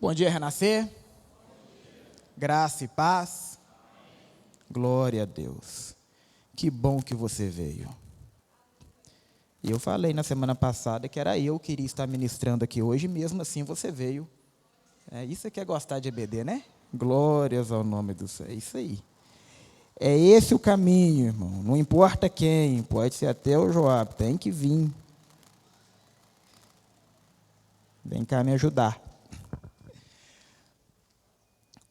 Bom dia, Renascer. Graça e paz. Glória a Deus. Que bom que você veio. E eu falei na semana passada que era eu que iria estar ministrando aqui hoje, mesmo assim você veio. Isso que é gostar de EBD, né? Glórias ao nome do Senhor. É isso aí. É esse o caminho, irmão. Não importa quem, pode ser até o Joab, tem que vir. Vem cá me ajudar.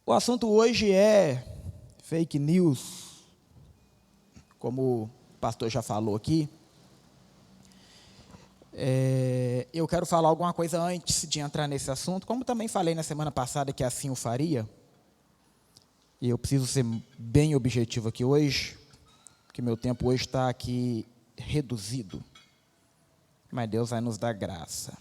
O assunto hoje é fake news, como o pastor já falou aqui. Eu quero falar alguma coisa antes de entrar nesse assunto, como também falei na semana passada que assim o faria. E eu preciso ser bem objetivo aqui hoje, porque meu tempo hoje está aqui reduzido. Mas Deus vai nos dar graça.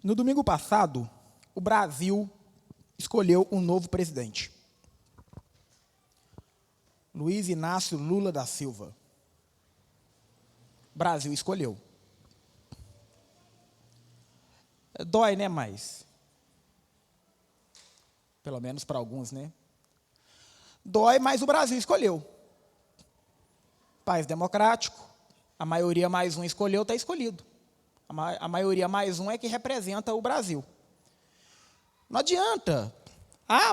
No domingo passado, o Brasil escolheu um novo presidente. Luiz Inácio Lula da Silva. O Brasil escolheu. Dói, né, mas? Pelo menos para alguns, né? Dói, mas o Brasil escolheu. País democrático, a maioria mais um escolheu, está escolhido. A maioria mais um é que representa o Brasil. Não adianta.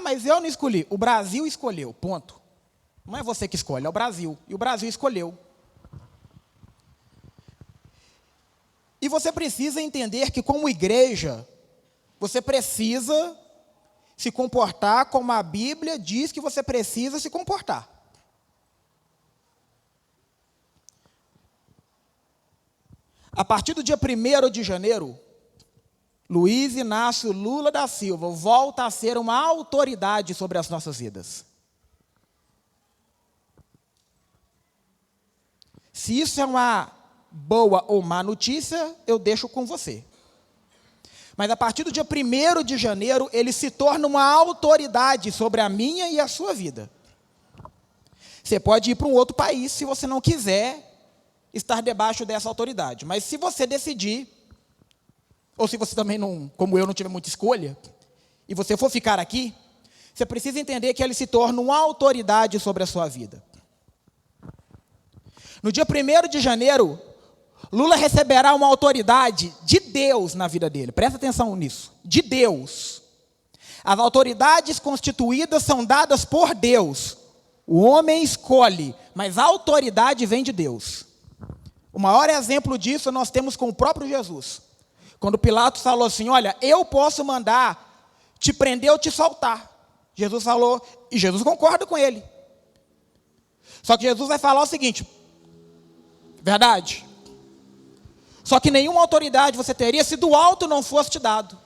Mas eu não escolhi. O Brasil escolheu, ponto. Não é você que escolhe, é o Brasil. E o Brasil escolheu. E você precisa entender que, como igreja, você precisa se comportar como a Bíblia diz que você precisa se comportar. A partir do dia 1º de janeiro, Luiz Inácio Lula da Silva volta a ser uma autoridade sobre as nossas vidas. Se isso é uma boa ou má notícia, eu deixo com você. Mas a partir do dia 1º de janeiro, ele se torna uma autoridade sobre a minha e a sua vida. Você pode ir para um outro país se você não quiser estar debaixo dessa autoridade. Mas se você decidir, ou se você também não, como eu, não tiver muita escolha, e você for ficar aqui, você precisa entender que ele se torna uma autoridade sobre a sua vida. No dia 1º de janeiro, Lula receberá uma autoridade de Deus na vida dele. Presta atenção nisso. De Deus. As autoridades constituídas são dadas por Deus. O homem escolhe, mas a autoridade vem de Deus. O maior exemplo disso nós temos com o próprio Jesus. Quando Pilatos falou assim, olha, eu posso mandar te prender ou te soltar. Jesus falou, e Jesus concorda com ele. Só que Jesus vai falar o seguinte, verdade? Só que nenhuma autoridade você teria se do alto não fosse te dado.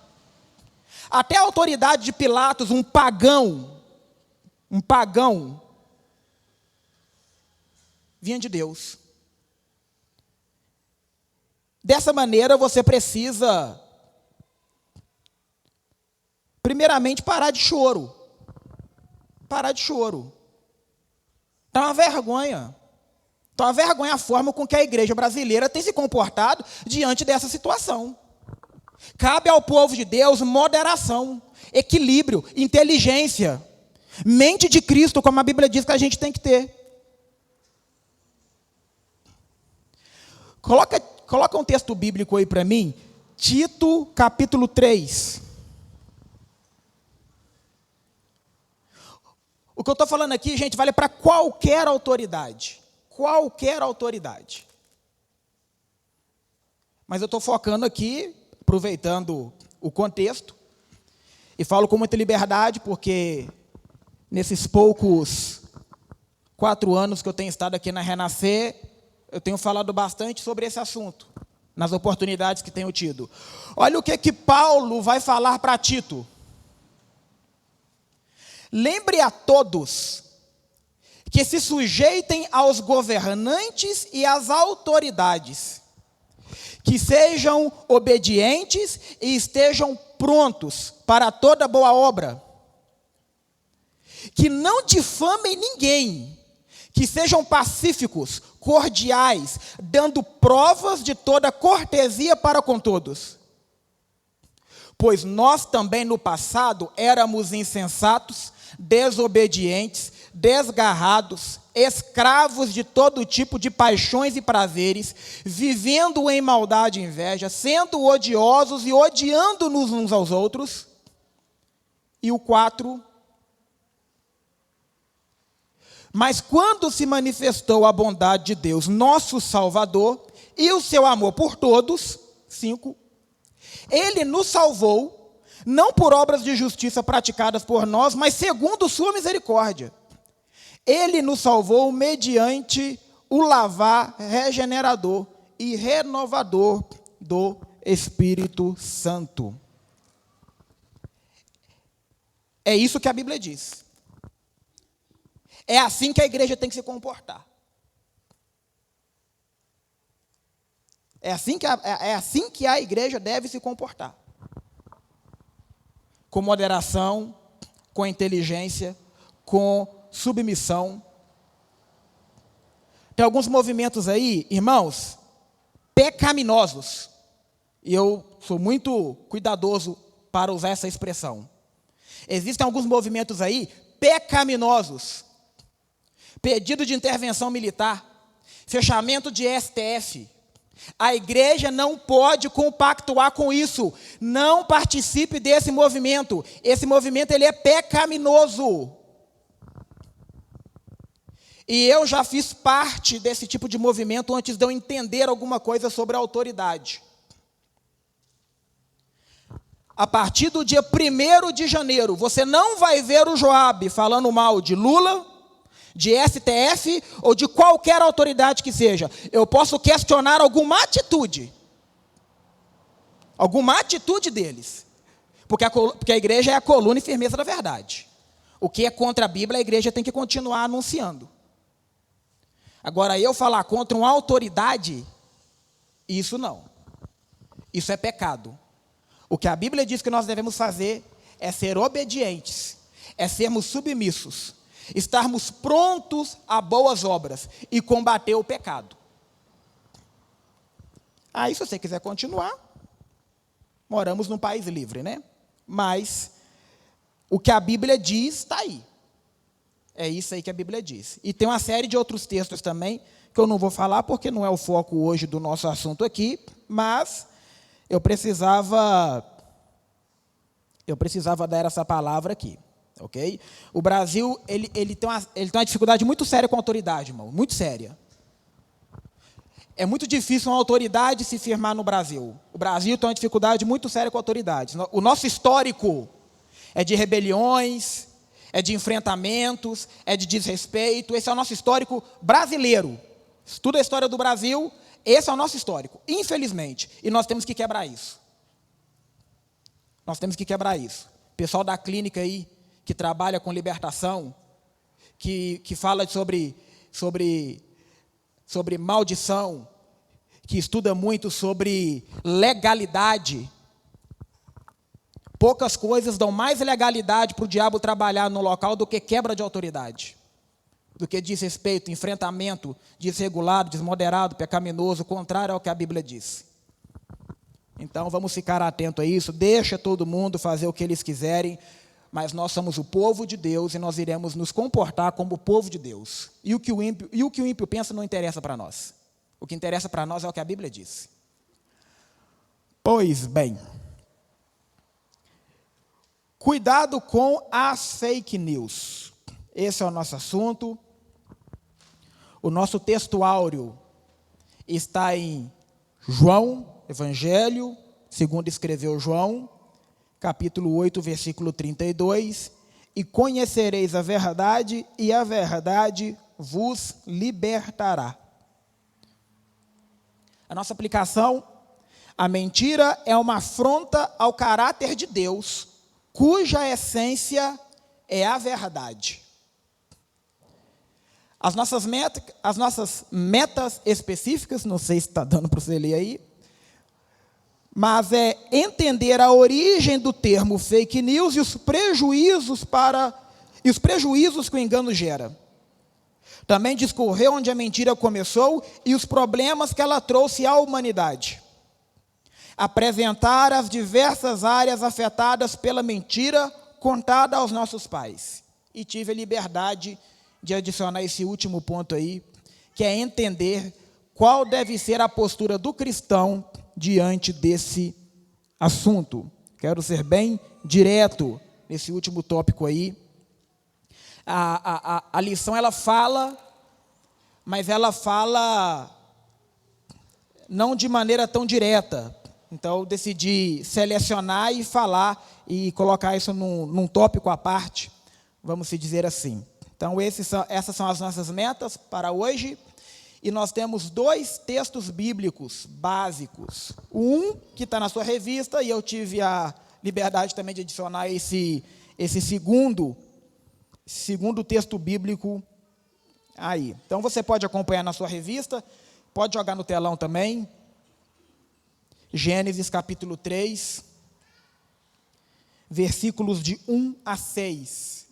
Até a autoridade de Pilatos, um pagão, vinha de Deus. Dessa maneira, você precisa, primeiramente, parar de choro. Parar de choro. Está uma vergonha. Está uma vergonha a forma com que a igreja brasileira tem se comportado diante dessa situação. Cabe ao povo de Deus moderação, equilíbrio, inteligência, mente de Cristo, como a Bíblia diz que a gente tem que ter. Coloca um texto bíblico aí para mim, Tito, capítulo 3. O que eu estou falando aqui, gente, vale para qualquer autoridade. Qualquer autoridade. Mas eu estou focando aqui, aproveitando o contexto, e falo com muita liberdade, porque nesses poucos 4 anos que eu tenho estado aqui na Renascer, eu tenho falado bastante sobre esse assunto, nas oportunidades que tenho tido. Olha o que Paulo vai falar para Tito. Lembre a todos que se sujeitem aos governantes e às autoridades, que sejam obedientes e estejam prontos para toda boa obra. que não difamem ninguém, que sejam pacíficos, cordiais, dando provas de toda cortesia para com todos. Pois nós também no passado éramos insensatos, desobedientes, desgarrados, escravos de todo tipo de paixões e prazeres, vivendo em maldade e inveja, sendo odiosos e odiando-nos uns aos outros. E o 4. Mas quando se manifestou a bondade de Deus, nosso Salvador, e o seu amor por todos, 5, Ele nos salvou, não por obras de justiça praticadas por nós, mas segundo sua misericórdia. Ele nos salvou mediante o lavar regenerador e renovador do Espírito Santo. É isso que a Bíblia diz. É assim que a igreja tem que se comportar. É assim que a igreja deve se comportar. Com moderação, com inteligência, com submissão. Tem alguns movimentos aí, irmãos, pecaminosos. E eu sou muito cuidadoso para usar essa expressão. Existem alguns movimentos aí pecaminosos. Pedido de intervenção militar, fechamento de STF. A igreja não pode compactuar com isso. Não participe desse movimento. Esse movimento ele é pecaminoso. E eu já fiz parte desse tipo de movimento antes de eu entender alguma coisa sobre a autoridade. A partir do dia 1º de janeiro, você não vai ver o Joab falando mal de Lula, de STF ou de qualquer autoridade que seja. Eu posso questionar alguma atitude deles, porque a igreja é a coluna e firmeza da verdade. O que é contra a Bíblia, a igreja tem que continuar anunciando. Agora, eu falar contra uma autoridade, isso não. Isso é pecado. O que a Bíblia diz que nós devemos fazer é ser obedientes, é sermos submissos, estarmos prontos a boas obras e combater o pecado. Aí, se você quiser continuar, moramos num país livre, né? Mas o que a Bíblia diz está aí. É isso aí que a Bíblia diz. E tem uma série de outros textos também, que eu não vou falar porque não é o foco hoje do nosso assunto aqui, mas eu precisava dar essa palavra aqui. Ok? O Brasil ele tem uma dificuldade muito séria com a autoridade, irmão, muito séria. É muito difícil uma autoridade se firmar no Brasil. O Brasil tem uma dificuldade muito séria com a autoridade. O nosso histórico é de rebeliões, é de enfrentamentos, é de desrespeito. Esse é o nosso histórico brasileiro. Estuda a história do Brasil, esse é o nosso histórico, infelizmente. E nós temos que quebrar isso. Nós temos que quebrar isso. O pessoal da clínica aí, que trabalha com libertação, que fala sobre maldição, que estuda muito sobre legalidade. Poucas coisas dão mais legalidade para o diabo trabalhar no local do que quebra de autoridade, do que desrespeito, enfrentamento desregulado, desmoderado, pecaminoso, contrário ao que a Bíblia diz. Então, vamos ficar atentos a isso, deixa todo mundo fazer o que eles quiserem, mas nós somos o povo de Deus e nós iremos nos comportar como o povo de Deus. E o que o ímpio pensa não interessa para nós. O que interessa para nós é o que a Bíblia diz. Pois bem, cuidado com as fake news. Esse é o nosso assunto. O nosso texto áureo está em João, Evangelho, segundo escreveu João, capítulo 8, versículo 32, e conhecereis a verdade, e a verdade vos libertará. A nossa aplicação, a mentira é uma afronta ao caráter de Deus, cuja essência é a verdade. As nossas metas específicas, não sei se está dando para você ler aí, mas é entender a origem do termo fake news e os prejuízos para e os prejuízos que o engano gera. Também discorreu onde a mentira começou e os problemas que ela trouxe à humanidade. Apresentar as diversas áreas afetadas pela mentira contada aos nossos pais. E tive a liberdade de adicionar esse último ponto aí, que é entender qual deve ser a postura do cristão diante desse assunto. Quero ser bem direto nesse último tópico aí. A lição, ela fala, mas ela fala não de maneira tão direta. Então, eu decidi selecionar e falar e colocar isso num tópico à parte, vamos se dizer assim. Então, essas são as nossas metas para hoje. E nós temos 2 textos bíblicos básicos. Um que está na sua revista, e eu tive a liberdade também de adicionar esse segundo texto bíblico aí. Então, você pode acompanhar na sua revista, pode jogar no telão também. Gênesis capítulo 3, versículos de 1 a 6.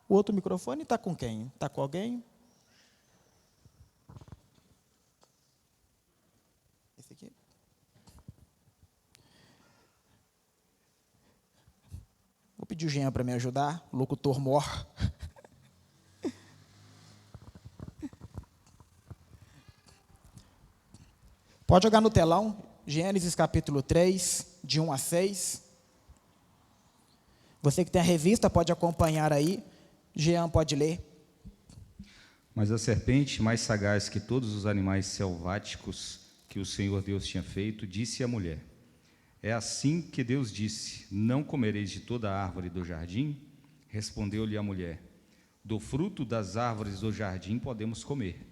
O outro microfone está com quem? Está com alguém? Esse aqui? Vou pedir o Jean para me ajudar, o locutor mor. Pode jogar no telão, Gênesis capítulo 3, de 1 a 6. Você que tem a revista pode acompanhar aí. Jean pode ler. Mas a serpente, mais sagaz que todos os animais selváticos que o Senhor Deus tinha feito, disse à mulher: é assim que Deus disse: não comereis de toda a árvore do jardim? Respondeu-lhe a mulher: do fruto das árvores do jardim podemos comer,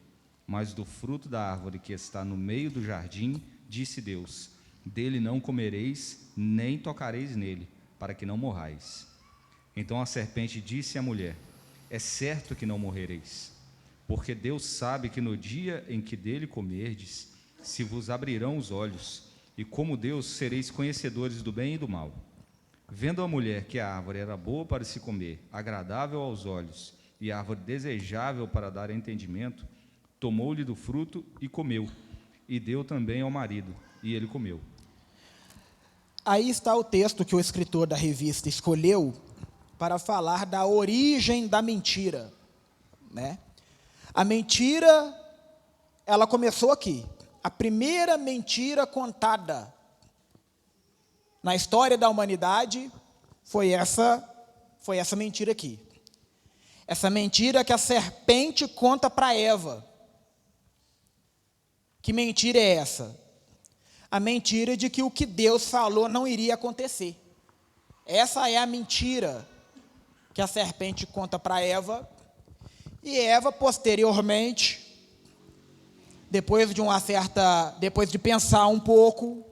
mas do fruto da árvore que está no meio do jardim, disse Deus: dele não comereis, nem tocareis nele, para que não morrais. Então a serpente disse à mulher: é certo que não morrereis, porque Deus sabe que no dia em que dele comerdes, se vos abrirão os olhos, e como Deus sereis conhecedores do bem e do mal. Vendo a mulher que a árvore era boa para se comer, agradável aos olhos, e árvore desejável para dar entendimento, tomou-lhe do fruto e comeu, e deu também ao marido, e ele comeu. Aí está o texto que o escritor da revista escolheu para falar da origem da mentira, né? A mentira, ela começou aqui. A primeira mentira contada na história da humanidade foi essa mentira aqui. Essa mentira que a serpente conta para Eva. Que mentira é essa? A mentira de que o que Deus falou não iria acontecer. Essa é a mentira que a serpente conta para Eva, e Eva, posteriormente, depois de pensar um pouco,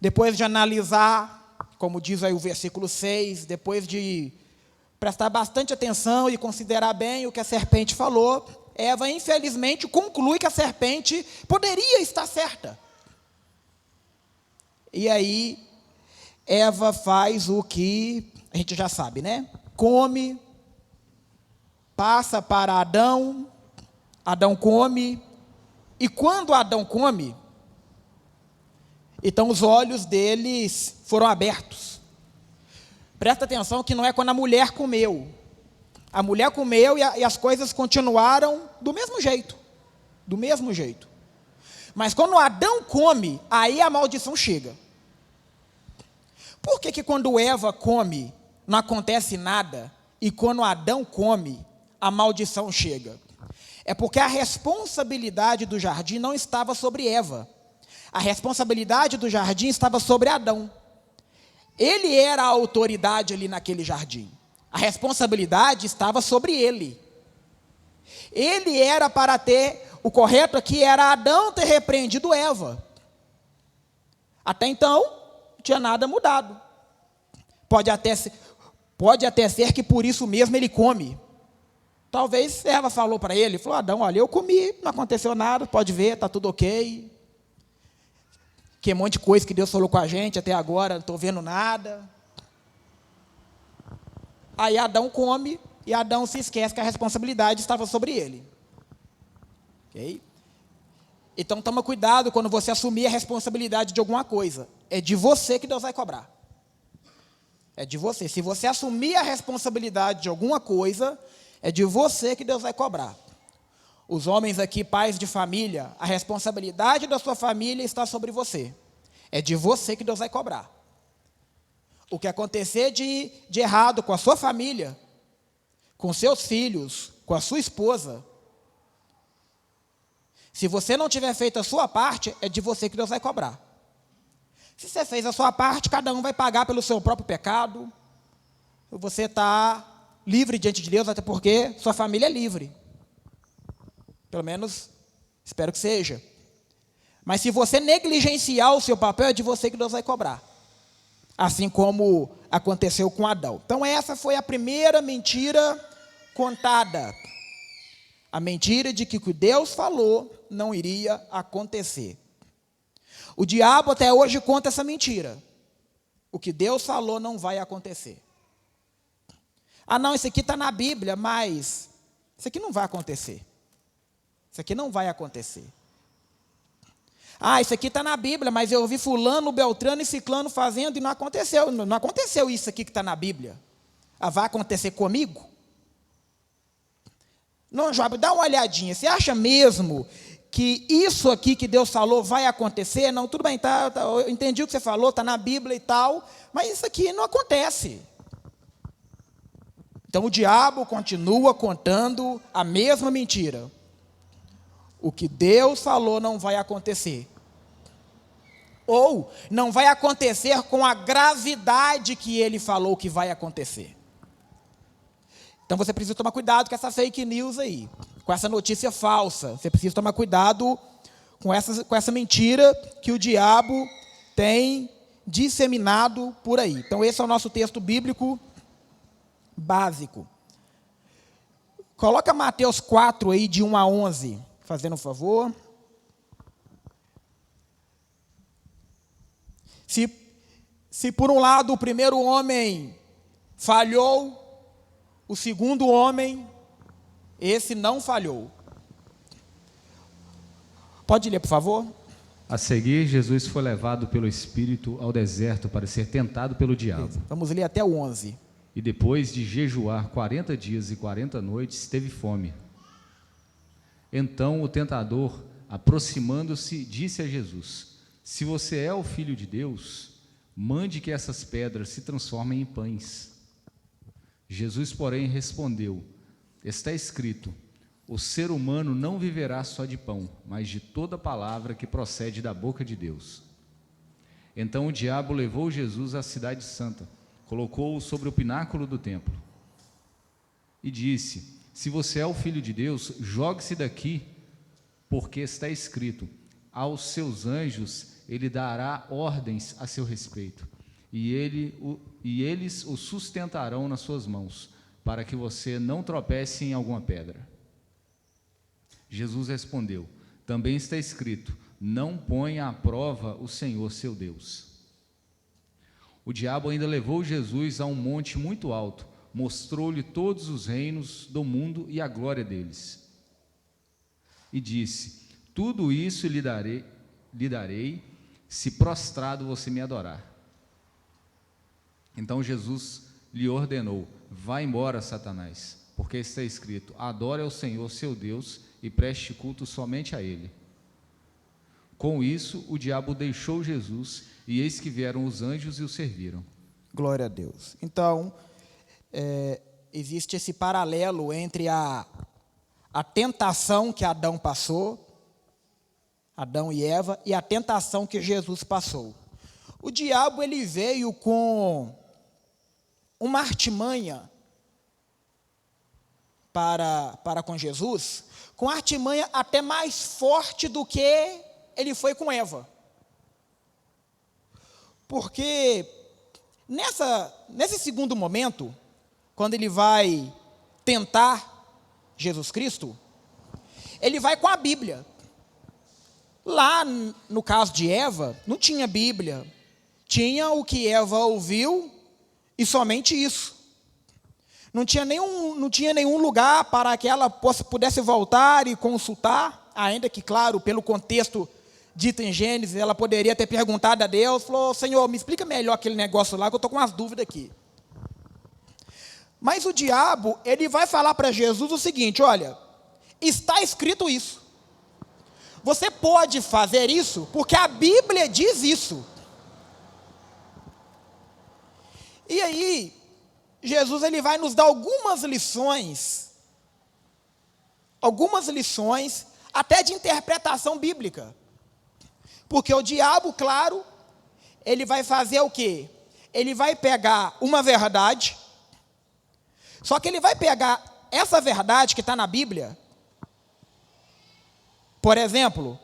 depois de analisar, como diz aí o versículo 6, depois de prestar bastante atenção e considerar bem o que a serpente falou, Eva, infelizmente, conclui que a serpente poderia estar certa. E aí, Eva faz o que a gente já sabe, né? Come, passa para Adão, Adão come, e quando Adão come, então os olhos deles foram abertos. Presta atenção que não é quando a mulher comeu. A mulher comeu e as coisas continuaram do mesmo jeito. Do mesmo jeito. Mas quando Adão come, aí a maldição chega. Por que quando Eva come, não acontece nada, e quando Adão come, a maldição chega? É porque a responsabilidade do jardim não estava sobre Eva. A responsabilidade do jardim estava sobre Adão. Ele era a autoridade ali naquele jardim. A responsabilidade estava sobre ele. Ele era para ter, o correto aqui era Adão ter repreendido Eva. Até então, não tinha nada mudado. Pode até ser que por isso mesmo ele come. Talvez Eva falou para ele, falou: Adão, olha, eu comi, não aconteceu nada, pode ver, está tudo ok. Que monte de coisa que Deus falou com a gente até agora, não estou vendo nada. Aí Adão come e Adão se esquece que a responsabilidade estava sobre ele. Ok? Então toma cuidado quando você assumir a responsabilidade de alguma coisa. É de você que Deus vai cobrar. É de você. Se você assumir a responsabilidade de alguma coisa, é de você que Deus vai cobrar. Os homens aqui, pais de família, a responsabilidade da sua família está sobre você. É de você que Deus vai cobrar. O que acontecer de errado com a sua família, com seus filhos, com a sua esposa, se você não tiver feito a sua parte, é de você que Deus vai cobrar. Se você fez a sua parte, cada um vai pagar pelo seu próprio pecado. Você está livre diante de Deus, até porque sua família é livre. Pelo menos, espero que seja. Mas se você negligenciar o seu papel, é de você que Deus vai cobrar. Assim como aconteceu com Adão. Então essa foi a primeira mentira contada. A mentira de que o que Deus falou não iria acontecer. O diabo até hoje conta essa mentira. O que Deus falou não vai acontecer. Ah não, isso aqui está na Bíblia, mas isso aqui não vai acontecer. Isso aqui não vai acontecer. Ah, isso aqui está na Bíblia, mas eu ouvi fulano, beltrano e ciclano fazendo e não aconteceu. Não aconteceu isso aqui que está na Bíblia. Ah, vai acontecer comigo? Não, Joab, dá uma olhadinha. Você acha mesmo que isso aqui que Deus falou vai acontecer? Não, tudo bem, tá, eu entendi o que você falou, está na Bíblia e tal, mas isso aqui não acontece. Então o diabo continua contando a mesma mentira. O que Deus falou não vai acontecer. Ou não vai acontecer com a gravidade que ele falou que vai acontecer. Então você precisa tomar cuidado com essa fake news aí, com essa notícia falsa. Você precisa tomar cuidado com essa mentira que o diabo tem disseminado por aí. Então esse é o nosso texto bíblico básico. Coloca Mateus 4 aí, de 1 a 11, fazendo um favor. Se por um lado o primeiro homem falhou, o segundo homem, esse não falhou. Pode ler, por favor? A seguir, Jesus foi levado pelo Espírito ao deserto para ser tentado pelo diabo. Vamos ler até o 11. E depois de jejuar 40 dias e 40 noites, teve fome. Então o tentador, aproximando-se, disse a Jesus: se você é o Filho de Deus, mande que essas pedras se transformem em pães. Jesus, porém, respondeu: está escrito, o ser humano não viverá só de pão, mas de toda palavra que procede da boca de Deus. Então o diabo levou Jesus à cidade santa, colocou-o sobre o pináculo do templo e disse: se você é o Filho de Deus, jogue-se daqui, porque está escrito, aos seus anjos ele dará ordens a seu respeito, e eles o sustentarão nas suas mãos, para que você não tropece em alguma pedra. Jesus respondeu: também está escrito, não ponha à prova o Senhor seu Deus. O diabo ainda levou Jesus a um monte muito alto, mostrou-lhe todos os reinos do mundo e a glória deles. E disse: tudo isso lhe darei, se prostrado você me adorar. Então Jesus lhe ordenou: vá embora, Satanás, porque está escrito, adore ao Senhor seu Deus e preste culto somente a Ele. Com isso, o diabo deixou Jesus, e eis que vieram os anjos e o serviram. Glória a Deus. Então, existe esse paralelo entre a tentação que Adão passou, Adão e Eva, e a tentação que Jesus passou. O diabo, ele veio com uma artimanha para com Jesus, com artimanha até mais forte do que ele foi com Eva. Porque nesse segundo momento, quando ele vai tentar Jesus Cristo, ele vai com a Bíblia. Lá, no caso de Eva, não tinha Bíblia. Tinha o que Eva ouviu e somente isso. Não tinha nenhum lugar para que ela pudesse voltar e consultar, ainda que, claro, pelo contexto dito em Gênesis, ela poderia ter perguntado a Deus, falou: Senhor, me explica melhor aquele negócio lá, que eu estou com umas dúvidas aqui. Mas o diabo, ele vai falar para Jesus o seguinte: olha, está escrito isso. Você pode fazer isso porque a Bíblia diz isso. E aí, Jesus ele vai nos dar algumas lições até de interpretação bíblica. Porque o diabo, claro, ele vai fazer o quê? Ele vai pegar uma verdade, só que ele vai pegar essa verdade que está na Bíblia. Por exemplo,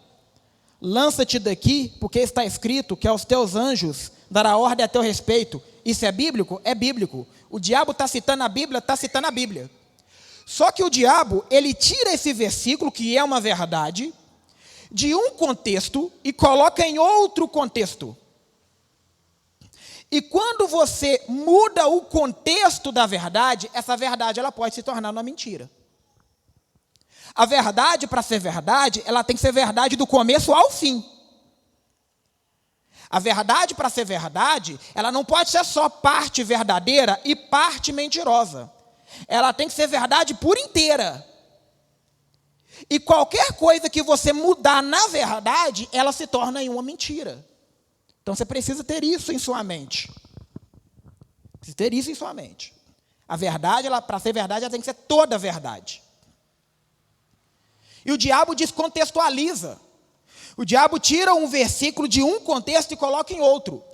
lança-te daqui, porque está escrito que aos teus anjos dará ordem a teu respeito. Isso é bíblico? É bíblico. O diabo está citando a Bíblia, está citando a Bíblia. Só que o diabo, ele tira esse versículo, que é uma verdade, de um contexto e coloca em outro contexto. E quando você muda o contexto da verdade, essa verdade ela pode se tornar uma mentira. A verdade, para ser verdade, ela tem que ser verdade do começo ao fim. A verdade, para ser verdade, ela não pode ser só parte verdadeira e parte mentirosa. Ela tem que ser verdade por inteira. E qualquer coisa que você mudar na verdade, ela se torna em uma mentira. Então você precisa ter isso em sua mente. Precisa ter isso em sua mente. A verdade, para ser verdade, ela tem que ser toda a verdade. E o diabo descontextualiza. O diabo tira um versículo de um contexto e coloca em outro.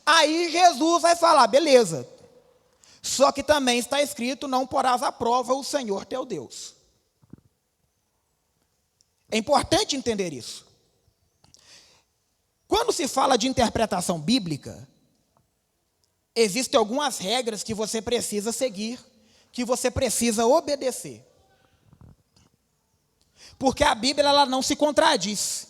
Aí Jesus vai falar: beleza. Só que também está escrito: não porás à prova o Senhor teu Deus. É importante entender isso. Quando se fala de interpretação bíblica, existem algumas regras que você precisa seguir, que você precisa obedecer. Porque a Bíblia ela não se contradiz.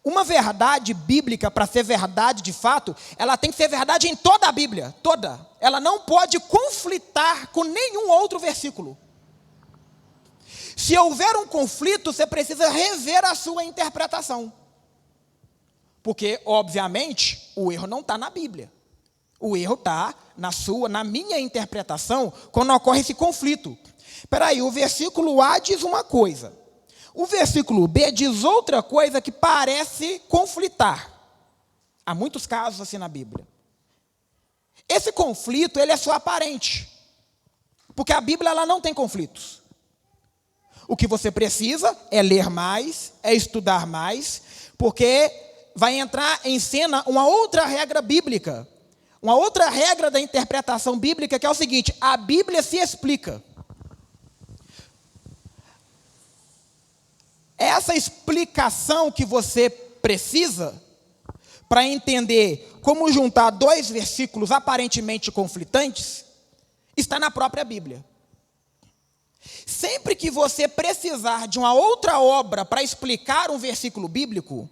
Uma verdade bíblica, para ser verdade de fato, ela tem que ser verdade em toda a Bíblia, toda. Ela não pode conflitar com nenhum outro versículo. Se houver um conflito, você precisa rever a sua interpretação. Porque, obviamente, o erro não está na Bíblia. O erro está na minha interpretação, quando ocorre esse conflito. Espera aí, o versículo A diz uma coisa. O versículo B diz outra coisa que parece conflitar. Há muitos casos assim na Bíblia. Esse conflito, ele é só aparente. Porque a Bíblia ela não tem conflitos. O que você precisa é ler mais, é estudar mais, porque vai entrar em cena uma outra regra bíblica. Uma outra regra da interpretação bíblica, que é o seguinte: a Bíblia se explica. Essa explicação que você precisa para entender como juntar dois versículos aparentemente conflitantes está na própria Bíblia. Sempre que você precisar de uma outra obra para explicar um versículo bíblico,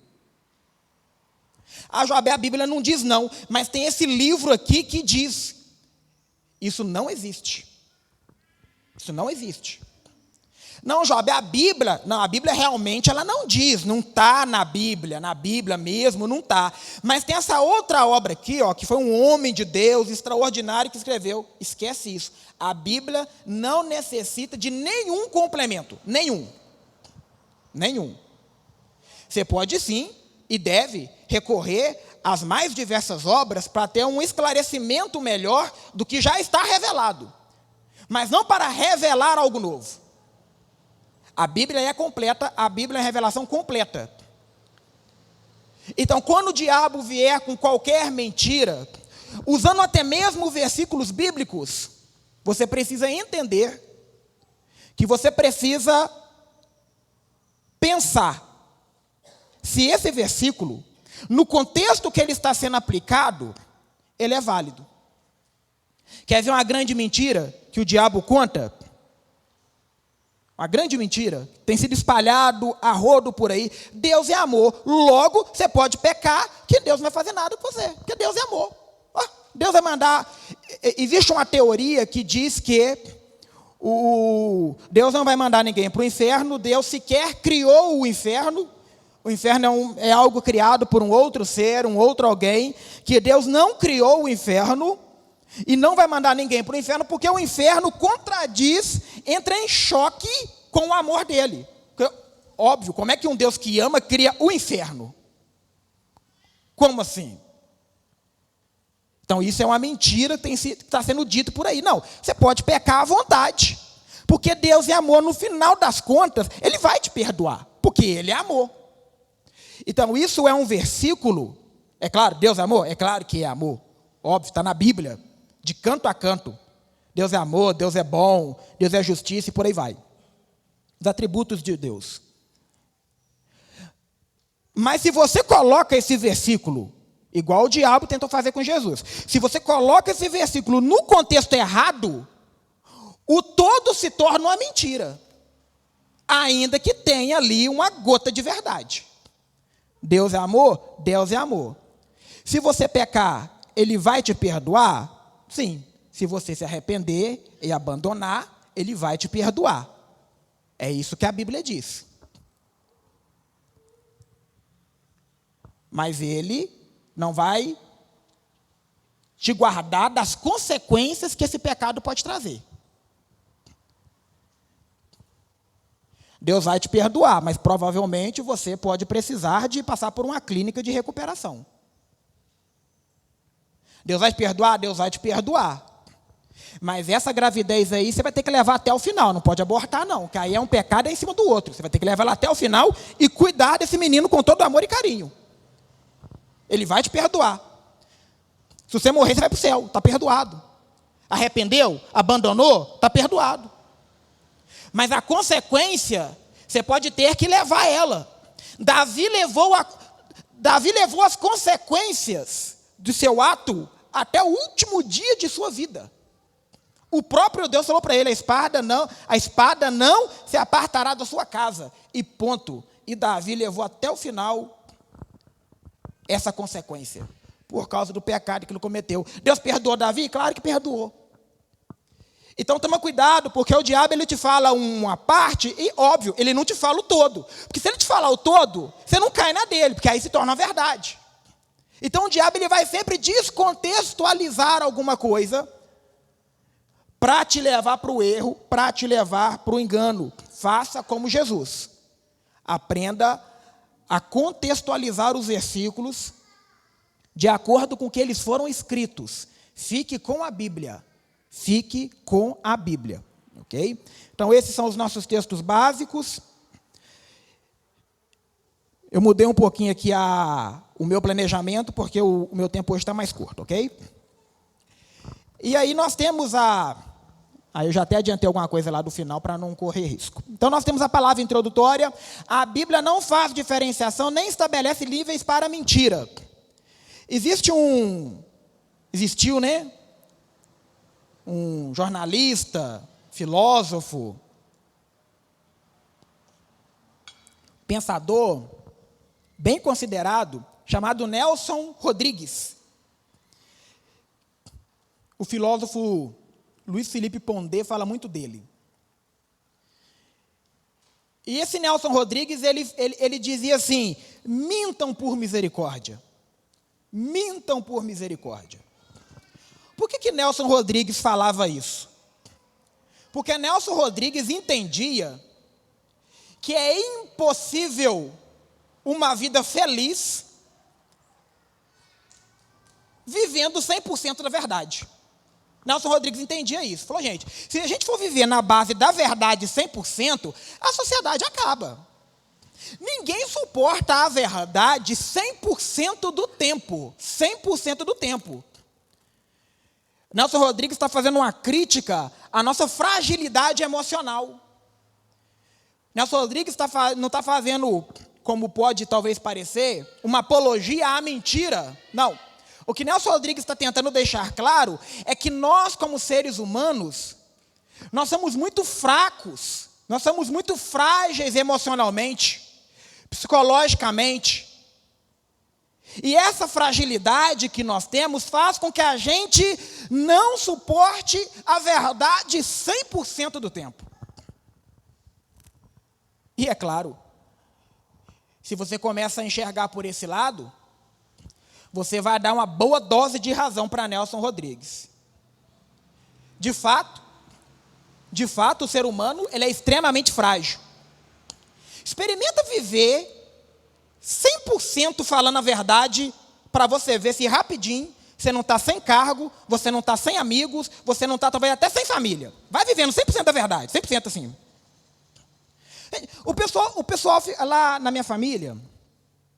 a Bíblia não diz não, mas tem esse livro aqui que diz. Isso não existe. Isso não existe. Não, Job, a Bíblia realmente ela não diz, não está na Bíblia mesmo não está. Mas tem essa outra obra aqui, ó, que foi um homem de Deus extraordinário que escreveu. Esquece isso. A Bíblia não necessita de nenhum complemento, nenhum. Você pode sim e deve recorrer às mais diversas obras para ter um esclarecimento melhor do que já está revelado. Mas não para revelar algo novo. A Bíblia é completa, a Bíblia é a revelação completa. Então, quando o diabo vier com qualquer mentira, usando até mesmo versículos bíblicos, você precisa entender que você precisa pensar se esse versículo, no contexto que ele está sendo aplicado, ele é válido. Quer ver uma grande mentira que o diabo conta? Uma grande mentira, tem sido espalhado a rodo por aí. Deus é amor, logo você pode pecar que Deus não vai fazer nada com você, porque Deus é amor. Deus vai mandar Existe uma teoria que diz que Deus não vai mandar ninguém para o inferno, Deus sequer criou o inferno. O inferno é algo criado por um outro ser, um outro alguém, que Deus não criou o inferno e não vai mandar ninguém para o inferno, porque o inferno contradiz, entra em choque com o amor dele. Porque, óbvio, como é que um Deus que ama cria o inferno? Como assim? Então isso é uma mentira que está sendo dito por aí. Não, você pode pecar à vontade, porque Deus é amor. No final das contas, Ele vai te perdoar, porque Ele é amor. Então isso é um versículo, é claro, Deus é amor? É claro que é amor, óbvio, está na Bíblia, de canto a canto. Deus é amor, Deus é bom, Deus é justiça e por aí vai. Os atributos de Deus. Mas se você coloca esse versículo, igual o diabo tentou fazer com Jesus, se você coloca esse versículo no contexto errado, o todo se torna uma mentira, ainda que tenha ali uma gota de verdade. Deus é amor? Deus é amor. Se você pecar, Ele vai te perdoar? Sim. Se você se arrepender e abandonar, Ele vai te perdoar. É isso que a Bíblia diz. Mas Ele não vai te guardar das consequências que esse pecado pode trazer. Deus vai te perdoar, mas provavelmente você pode precisar de passar por uma clínica de recuperação. Deus vai te perdoar? Deus vai te perdoar. Mas essa gravidez aí você vai ter que levar até o final, não pode abortar não, que aí é um pecado em cima do outro. Você vai ter que levar ela até o final e cuidar desse menino com todo amor e carinho. Ele vai te perdoar. Se você morrer, você vai para o céu, está perdoado. Arrependeu? Abandonou? Está perdoado. Mas a consequência, você pode ter que levar ela. Davi levou as consequências do seu ato até o último dia de sua vida. O próprio Deus falou para ele, a espada não se apartará da sua casa. E ponto. E Davi levou até o final essa consequência, por causa do pecado que ele cometeu. Deus perdoou Davi? Claro que perdoou. Então toma cuidado, porque o diabo ele te fala uma parte e, óbvio, ele não te fala o todo. Porque se ele te falar o todo, você não cai na dele, porque aí se torna verdade. Então o diabo ele vai sempre descontextualizar alguma coisa para te levar para o erro, para te levar para o engano. Faça como Jesus. Aprenda a contextualizar os versículos de acordo com que eles foram escritos. Fique com a Bíblia. Fique com a Bíblia, ok? Então, esses são os nossos textos básicos. Eu mudei um pouquinho aqui o meu planejamento, porque o meu tempo hoje está mais curto, ok? E aí nós temos Aí eu já até adiantei alguma coisa lá do final para não correr risco. Então, nós temos a palavra introdutória. A Bíblia não faz diferenciação, nem estabelece níveis para mentira. Existiu, né? Um jornalista, filósofo, pensador, bem considerado, chamado Nelson Rodrigues. O filósofo Luiz Felipe Pondé fala muito dele. E esse Nelson Rodrigues, ele dizia assim, mintam por misericórdia. Mintam por misericórdia. Por que Nelson Rodrigues falava isso? Porque Nelson Rodrigues entendia que é impossível uma vida feliz vivendo 100% da verdade. Nelson Rodrigues entendia isso. Falou, gente, se a gente for viver na base da verdade 100%, a sociedade acaba. Ninguém suporta a verdade 100% do tempo. 100% do tempo. Nelson Rodrigues está fazendo uma crítica à nossa fragilidade emocional. Nelson Rodrigues não está fazendo, como pode talvez parecer, uma apologia à mentira. Não. O que Nelson Rodrigues está tentando deixar claro é que nós, como seres humanos, nós somos muito fracos, nós somos muito frágeis emocionalmente, psicologicamente. E essa fragilidade que nós temos faz com que a gente não suporte a verdade 100% do tempo. E é claro, se você começa a enxergar por esse lado, você vai dar uma boa dose de razão para Nelson Rodrigues. De fato, o ser humano ele é extremamente frágil. Experimenta viver 100% falando a verdade para você ver se rapidinho você não está sem cargo, você não está sem amigos, você não está talvez até sem família. Vai vivendo 100% da verdade, 100% assim. O pessoal lá na minha família,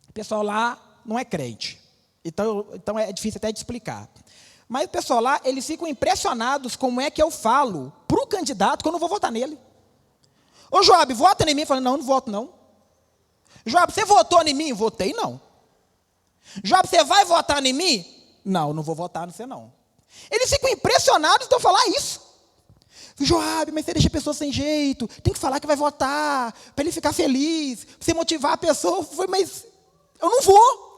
o pessoal lá não é crente. Então é difícil até de explicar. Mas o pessoal lá, eles ficam impressionados como é que eu falo para o candidato que eu não vou votar nele. Ô Joab, vota em mim. Eu falo, não voto não. Joab, você votou em mim? Votei não. Joab, você vai votar em mim? Não vou votar em você não. Eles ficam impressionados de eu falar isso. Joab, mas você deixa a pessoa sem jeito, tem que falar que vai votar, para ele ficar feliz, para você motivar a pessoa. Mas eu não vou.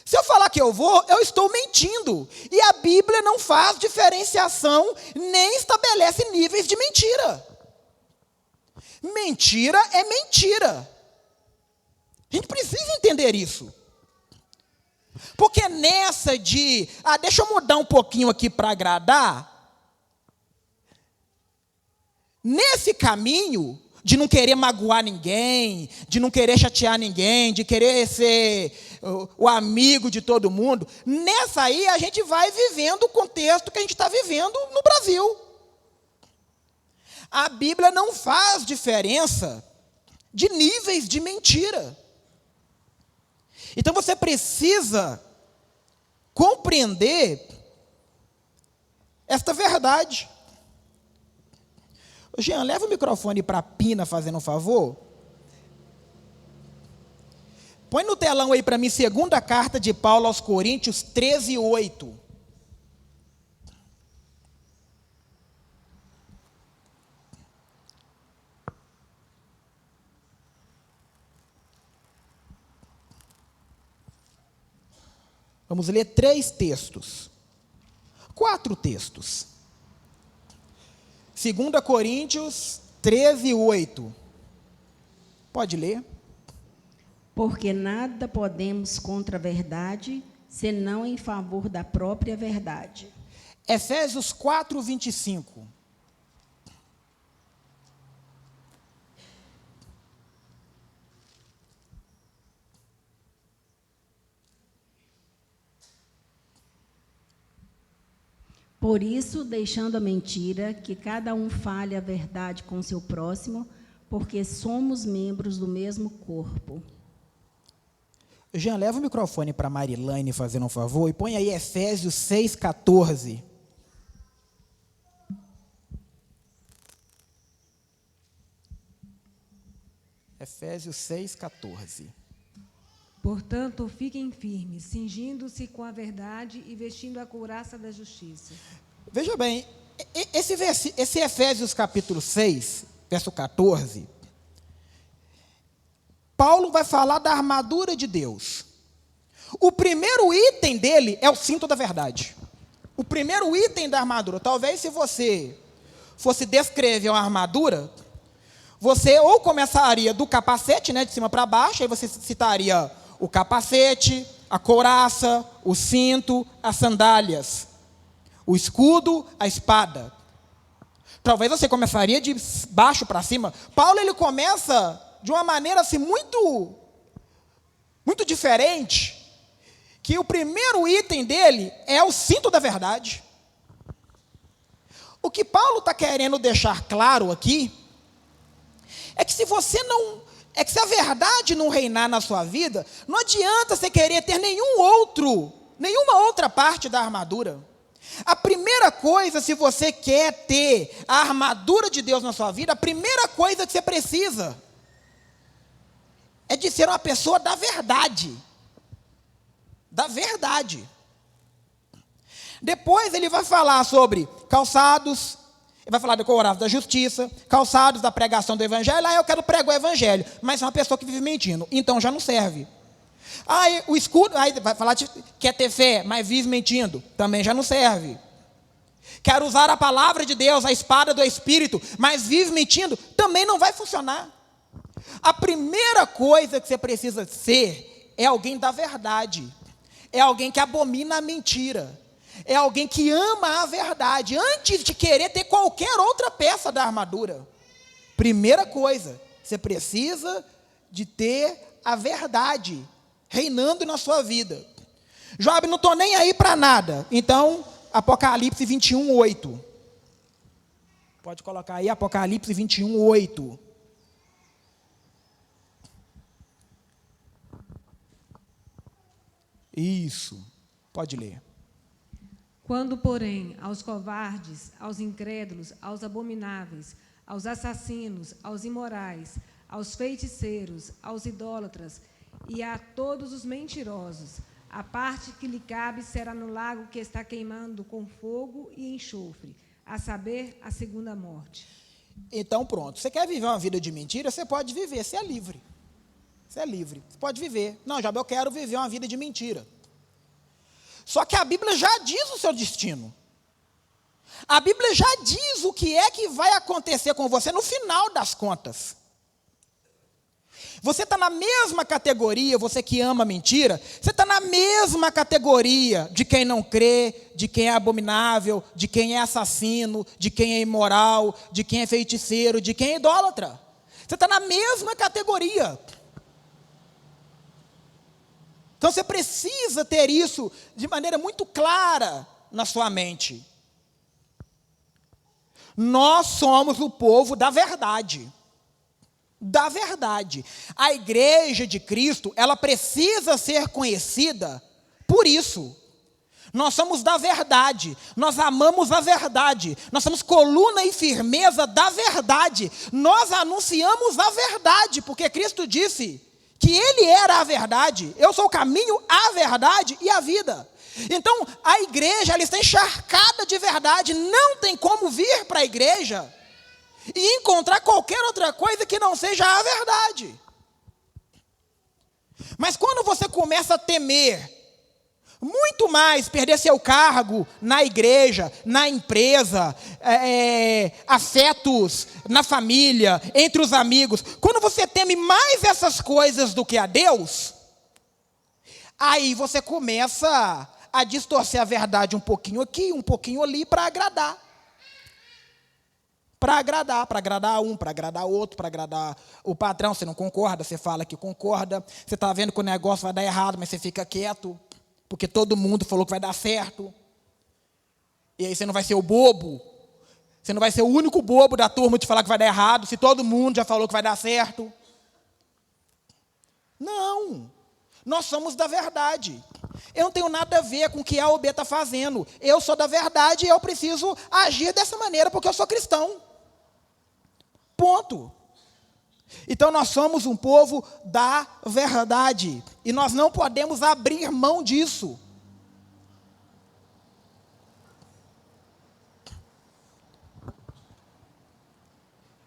Se eu falar que eu vou, eu estou mentindo. E a Bíblia não faz diferenciação, nem estabelece níveis de mentira. Mentira é mentira. A gente precisa entender isso. Porque nessa de, deixa eu mudar um pouquinho aqui para agradar, nesse caminho de não querer magoar ninguém, de não querer chatear ninguém, de querer ser o amigo de todo mundo, nessa aí a gente vai vivendo o contexto que a gente está vivendo no Brasil. A Bíblia não faz diferença de níveis de mentira. Então você precisa compreender esta verdade. Jean, leva o microfone para a Pina, fazendo um favor. Põe no telão aí para mim, segunda carta de Paulo aos Coríntios 13:8. Vamos ler 3 textos. 4 textos. 2 Coríntios 13:8. Pode ler. Porque nada podemos contra a verdade, senão em favor da própria verdade. Efésios 4:25. Por isso, deixando a mentira, que cada um fale a verdade com seu próximo, porque somos membros do mesmo corpo. Jean, leva o microfone para a Marilane, fazendo um favor, e põe aí Efésios 6:14. Efésios 6:14. Portanto, fiquem firmes, cingindo-se com a verdade e vestindo a couraça da justiça. Veja bem, esse Efésios capítulo 6, verso 14, Paulo vai falar da armadura de Deus. O primeiro item dele é o cinto da verdade. O primeiro item da armadura. Talvez se você fosse descrever uma armadura, você ou começaria do capacete, né, de cima para baixo, aí você citaria o capacete, a couraça, o cinto, as sandálias, o escudo, a espada. Talvez você começaria de baixo para cima. Paulo ele começa de uma maneira assim muito diferente, que o primeiro item dele é o cinto da verdade. O que Paulo está querendo deixar claro aqui é que se a verdade não reinar na sua vida, não adianta você querer ter nenhuma outra parte da armadura. A primeira coisa, se você quer ter a armadura de Deus na sua vida, a primeira coisa que você precisa é de ser uma pessoa da verdade. Da verdade. Depois ele vai falar sobre calçados, ele vai falar da couraça da justiça, calçados da pregação do evangelho. Eu quero pregar o evangelho, mas é uma pessoa que vive mentindo, então já não serve. O escudo, aí vai falar de quer ter fé, mas vive mentindo, também já não serve. Quer usar a palavra de Deus, a espada do Espírito, mas vive mentindo, também não vai funcionar. A primeira coisa que você precisa ser é alguém da verdade, é alguém que abomina a mentira, é alguém que ama a verdade, antes de querer ter qualquer outra peça da armadura. Primeira coisa, você precisa de ter a verdade reinando na sua vida. Job, não estou nem aí para nada. Então, Apocalipse 21, 8. Pode colocar aí, Apocalipse 21, 8. Isso, pode ler. Quando, porém, aos covardes, aos incrédulos, aos abomináveis, aos assassinos, aos imorais, aos feiticeiros, aos idólatras e a todos os mentirosos, a parte que lhe cabe será no lago que está queimando com fogo e enxofre, a saber, a segunda morte. Então, pronto. Você quer viver uma vida de mentira? Você pode viver, você é livre. Você é livre, você pode viver. Não, Job, eu quero viver uma vida de mentira. Só que a Bíblia já diz o seu destino. A Bíblia já diz o que é que vai acontecer com você no final das contas. Você está na mesma categoria, você que ama mentira, você está na mesma categoria de quem não crê, de quem é abominável, de quem é assassino, de quem é imoral, de quem é feiticeiro, de quem é idólatra. Você está na mesma categoria. Então você precisa ter isso de maneira muito clara na sua mente. Nós somos o povo da verdade. Da verdade. A igreja de Cristo, ela precisa ser conhecida por isso. Nós somos da verdade, nós amamos a verdade, nós somos coluna e firmeza da verdade. Nós anunciamos a verdade, porque Cristo disse que Ele era a verdade. Eu sou o caminho, a verdade e a vida. Então, a igreja, ela está encharcada de verdade. Não tem como vir para a igreja e encontrar qualquer outra coisa que não seja a verdade. Mas quando você começa a temer muito mais perder seu cargo na igreja, na empresa, afetos na família, entre os amigos, quando você teme mais essas coisas do que a Deus, aí você começa a distorcer a verdade um pouquinho aqui, um pouquinho ali, para agradar. Para agradar um, para agradar outro, para agradar o patrão. Você não concorda, você fala que concorda. Você está vendo que o negócio vai dar errado, mas você fica quieto, porque todo mundo falou que vai dar certo. E aí você não vai ser o bobo. Você não vai ser o único bobo da turma de falar que vai dar errado, se todo mundo já falou que vai dar certo. Não. Nós somos da verdade. Eu não tenho nada a ver com o que A ou B está fazendo. Eu sou da verdade e eu preciso agir dessa maneira, porque eu sou cristão. Ponto. Então nós somos um povo da verdade. E nós não podemos abrir mão disso.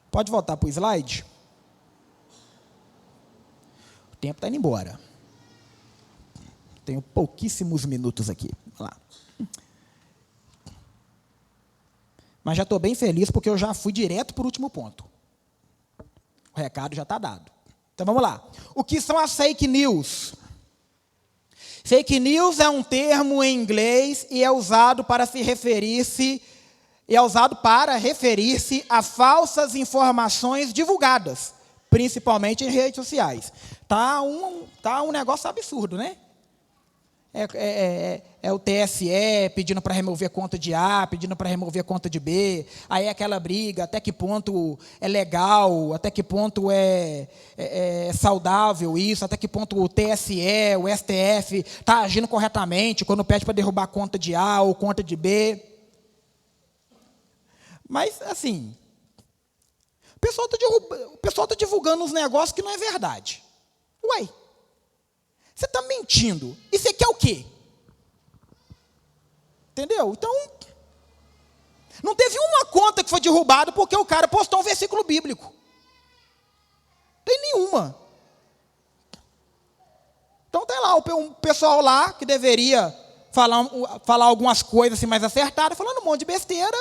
Pode voltar para o slide? O tempo está indo embora. Tenho pouquíssimos minutos aqui. Vamos lá. Mas já estou bem feliz porque eu já fui direto para o último ponto. O recado já está dado. Então vamos lá. O que são as fake news? Fake news é um termo em inglês e é usado para referir-se a falsas informações divulgadas, principalmente em redes sociais. Tá um negócio absurdo, né? É o TSE pedindo para remover conta de A, pedindo para remover conta de B, aí é aquela briga, até que ponto é legal, até que ponto é saudável isso, até que ponto o TSE, o STF está agindo corretamente quando pede para derrubar conta de A ou conta de B. Mas, assim, o pessoal está divulgando uns negócios que não é verdade. Uai. Você está mentindo. E você quer o quê? Entendeu? Então, não teve uma conta que foi derrubada porque o cara postou um versículo bíblico. Não tem nenhuma. Então tem lá um pessoal lá que deveria falar algumas coisas assim mais acertadas, falando um monte de besteira,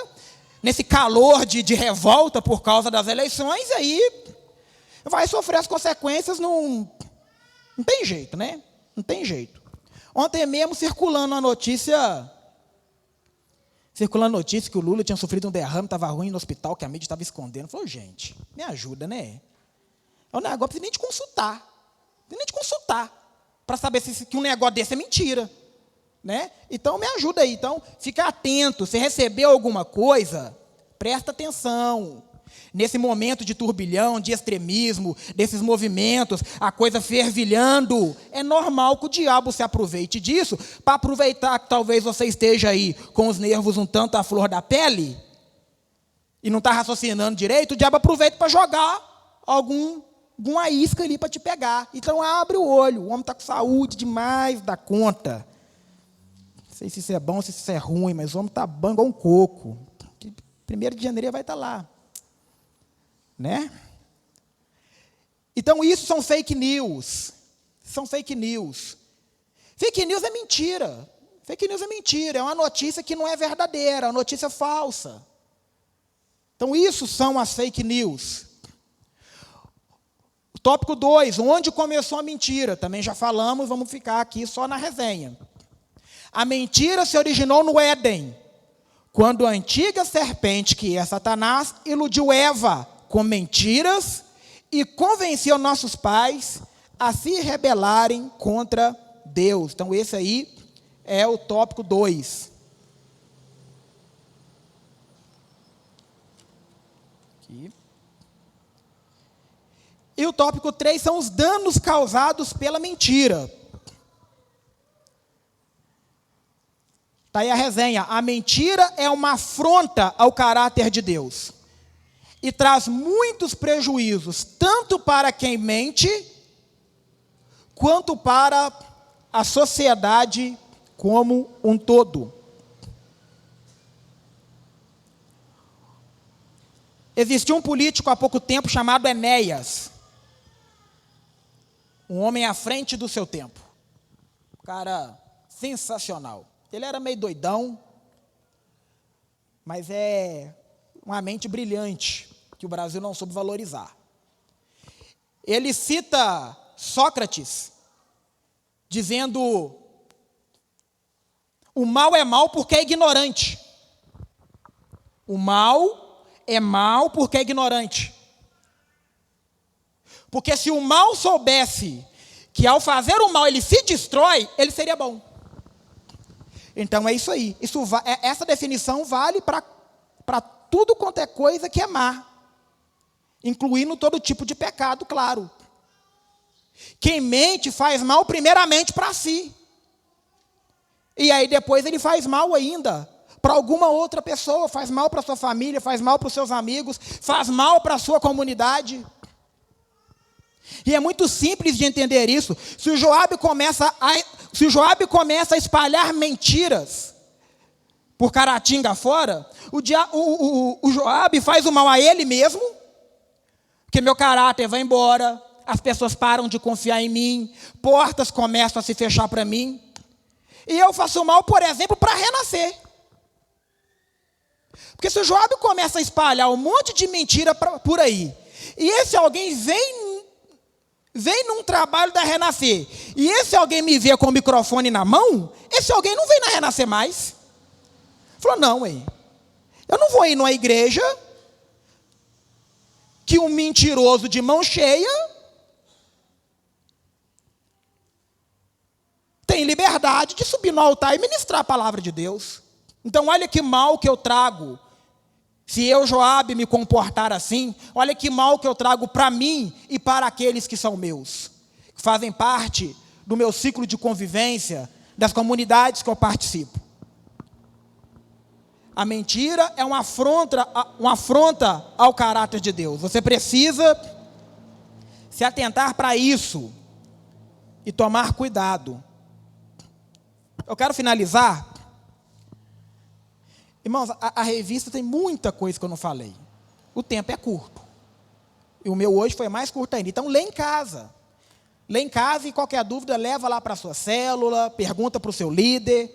nesse calor de revolta por causa das eleições, e aí vai sofrer as consequências, não tem jeito, né? Não tem jeito. Ontem mesmo circulando a notícia que o Lula tinha sofrido um derrame, estava ruim no hospital, que a mídia estava escondendo. Falou, gente, me ajuda, né? É um negócio, não precisa nem te consultar. Não precisa nem te consultar para saber que um negócio desse é mentira. Né? Então, me ajuda aí. Então, fica atento. Se recebeu alguma coisa, presta atenção. Nesse momento de turbilhão, de extremismo, desses movimentos, a coisa fervilhando, é normal que o diabo se aproveite disso, para aproveitar que talvez você esteja aí com os nervos um tanto à flor da pele, e não está raciocinando direito, o diabo aproveita para jogar alguma isca ali para te pegar. Então, abre o olho. O homem está com saúde demais da conta. Não sei se isso é bom, se isso é ruim, mas o homem está bom igual um coco. 1º de janeiro vai estar lá. Né? Então, isso são fake news. São fake news. Fake news é mentira. Fake news é mentira. É uma notícia que não é verdadeira, é uma notícia falsa. Então, isso são as fake news. O tópico 2, onde começou a mentira? Também já falamos, vamos ficar aqui só na resenha. A mentira se originou no Éden, quando a antiga serpente, que é Satanás, iludiu Eva com mentiras e convenceu nossos pais a se rebelarem contra Deus. Então, esse aí é o tópico 2. Aqui. E o tópico 3 são os danos causados pela mentira. Está aí a resenha. A mentira é uma afronta ao caráter de Deus. E traz muitos prejuízos, tanto para quem mente, quanto para a sociedade como um todo. Existiu um político há pouco tempo chamado Enéas. Um homem à frente do seu tempo. Um cara sensacional. Ele era meio doidão, mas é uma mente brilhante, que o Brasil não soube valorizar. Ele cita Sócrates, dizendo: o mal é mal porque é ignorante. O mal é mal porque é ignorante. Porque se o mal soubesse que ao fazer o mal ele se destrói, ele seria bom. Então é isso aí. Essa definição vale para tudo quanto é coisa que é má, incluindo todo tipo de pecado, claro. Quem mente faz mal primeiramente para si. E aí depois ele faz mal ainda para alguma outra pessoa, faz mal para sua família, faz mal para os seus amigos, faz mal para a sua comunidade. E é muito simples de entender isso. Se o Joabe começa a espalhar mentiras por Caratinga fora, o Joabe faz o mal a ele mesmo, porque meu caráter vai embora, as pessoas param de confiar em mim, portas começam a se fechar para mim, e eu faço mal, por exemplo, para renascer. Porque se o Joabe começa a espalhar um monte de mentira por aí, e esse alguém vem num trabalho da Renascer, e esse alguém me vê com o microfone na mão, esse alguém não vem na Renascer mais. Falou, não, eu não vou ir numa igreja que um mentiroso de mão cheia tem liberdade de subir no altar e ministrar a palavra de Deus. Então, olha que mal que eu trago. Se eu, Joabe, me comportar assim, olha que mal que eu trago para mim e para aqueles que são meus, que fazem parte do meu ciclo de convivência, das comunidades que eu participo. A mentira é uma afronta ao caráter de Deus. Você precisa se atentar para isso e tomar cuidado. Eu quero finalizar. Irmãos, a revista tem muita coisa que eu não falei. O tempo é curto. E o meu hoje foi mais curto ainda. Então, lê em casa. Lê em casa e qualquer dúvida leva lá para a sua célula, pergunta para o seu líder.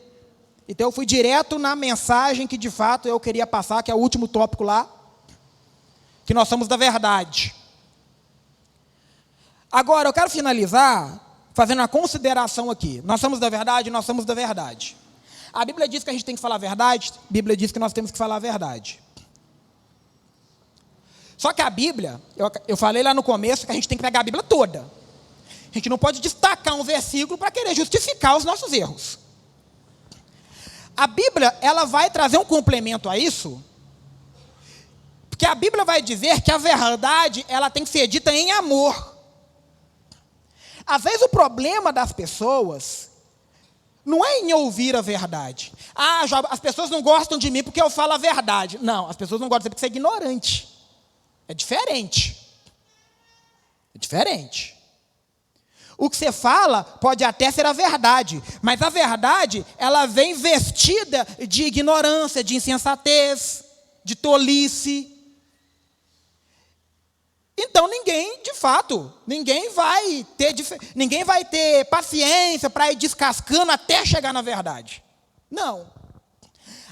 Então eu fui direto na mensagem que de fato eu queria passar, que é o último tópico lá, que nós somos da verdade. Agora eu quero finalizar fazendo uma consideração aqui. Nós somos da verdade, nós somos da verdade. A Bíblia diz que a gente tem que falar a verdade, a Bíblia diz que nós temos que falar a verdade. Só que a Bíblia, eu falei lá no começo que a gente tem que pegar a Bíblia toda. A gente não pode destacar um versículo para querer justificar os nossos erros. A Bíblia, ela vai trazer um complemento a isso, porque a Bíblia vai dizer que a verdade, ela tem que ser dita em amor. Às vezes o problema das pessoas não é em ouvir a verdade. Ah, as pessoas não gostam de mim porque eu falo a verdade. Não, as pessoas não gostam de mim porque você é ignorante. É diferente. É diferente. O que você fala pode até ser a verdade, mas a verdade, ela vem vestida de ignorância, de insensatez, de tolice. Então ninguém, de fato, ninguém vai ter paciência para ir descascando até chegar na verdade. Não.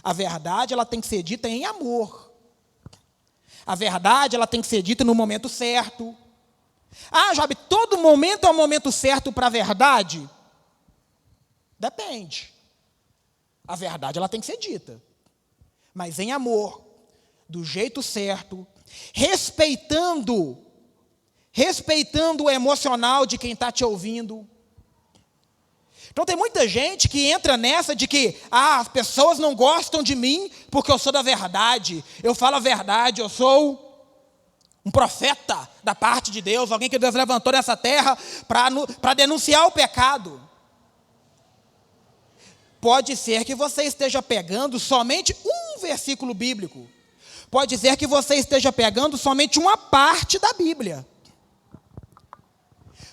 A verdade, ela tem que ser dita em amor. A verdade, ela tem que ser dita no momento certo. Ah, Job, todo momento é o momento certo para a verdade? Depende. A verdade, ela tem que ser dita. Mas em amor, do jeito certo, respeitando o emocional de quem está te ouvindo. Então tem muita gente que entra nessa de que as pessoas não gostam de mim porque eu sou da verdade, eu falo a verdade, eu sou um profeta da parte de Deus, alguém que Deus levantou nessa terra para denunciar o pecado. Pode ser que você esteja pegando somente um versículo bíblico. Pode ser que você esteja pegando somente uma parte da Bíblia.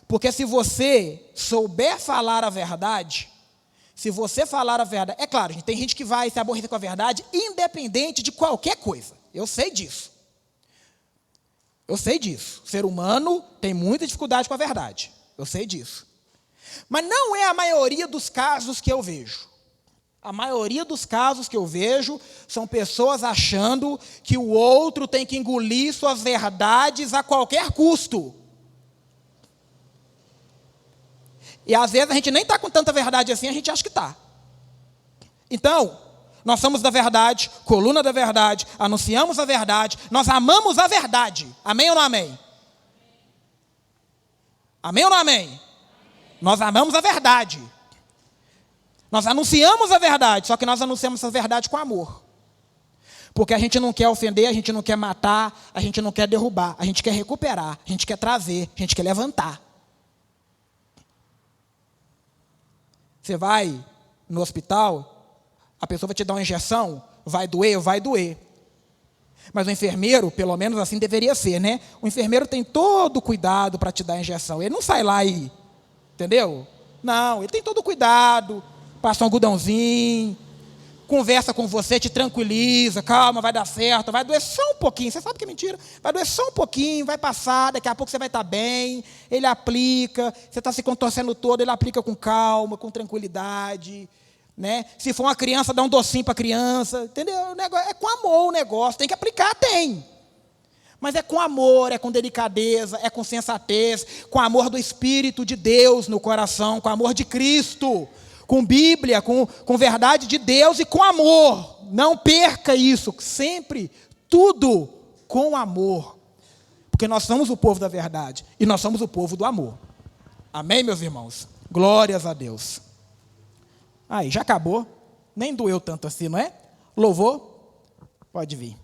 Porque se você souber falar a verdade, se você falar a verdade... É claro, tem gente que vai se aborrecer com a verdade, independente de qualquer coisa. Eu sei disso. Eu sei disso. O ser humano tem muita dificuldade com a verdade. Eu sei disso. Mas não é a maioria dos casos que eu vejo. A maioria dos casos que eu vejo são pessoas achando que o outro tem que engolir suas verdades a qualquer custo. E às vezes a gente nem está com tanta verdade assim, a gente acha que está. Então, nós somos da verdade, coluna da verdade, anunciamos a verdade, nós amamos a verdade. Amém ou não amém? Amém ou não amém? Nós amamos a verdade. Nós anunciamos a verdade, só que nós anunciamos essa verdade com amor. Porque a gente não quer ofender, a gente não quer matar, a gente não quer derrubar, a gente quer recuperar, a gente quer trazer, a gente quer levantar. Você vai no hospital, a pessoa vai te dar uma injeção, vai doer, vai doer. Mas o enfermeiro, pelo menos assim deveria ser, né? O enfermeiro tem todo o cuidado para te dar a injeção. Ele não sai lá e, entendeu? Não, ele tem todo o cuidado, passa um algodãozinho, conversa com você, te tranquiliza, calma, vai dar certo, vai doer só um pouquinho, você sabe que é mentira, vai doer só um pouquinho, vai passar, daqui a pouco você vai estar bem, ele aplica, você está se contorcendo todo, ele aplica com calma, com tranquilidade, né? Se for uma criança, dá um docinho para a criança, entendeu? O negócio, é com amor o negócio, tem que aplicar, tem. Mas é com amor, é com delicadeza, é com sensatez, com amor do Espírito de Deus no coração, com amor de Cristo, com Bíblia, com verdade de Deus e com amor. Não perca isso, sempre, tudo com amor. Porque nós somos o povo da verdade e nós somos o povo do amor. Amém, meus irmãos? Glórias a Deus. Aí, já acabou. Nem doeu tanto assim, não é? Louvor? Pode vir.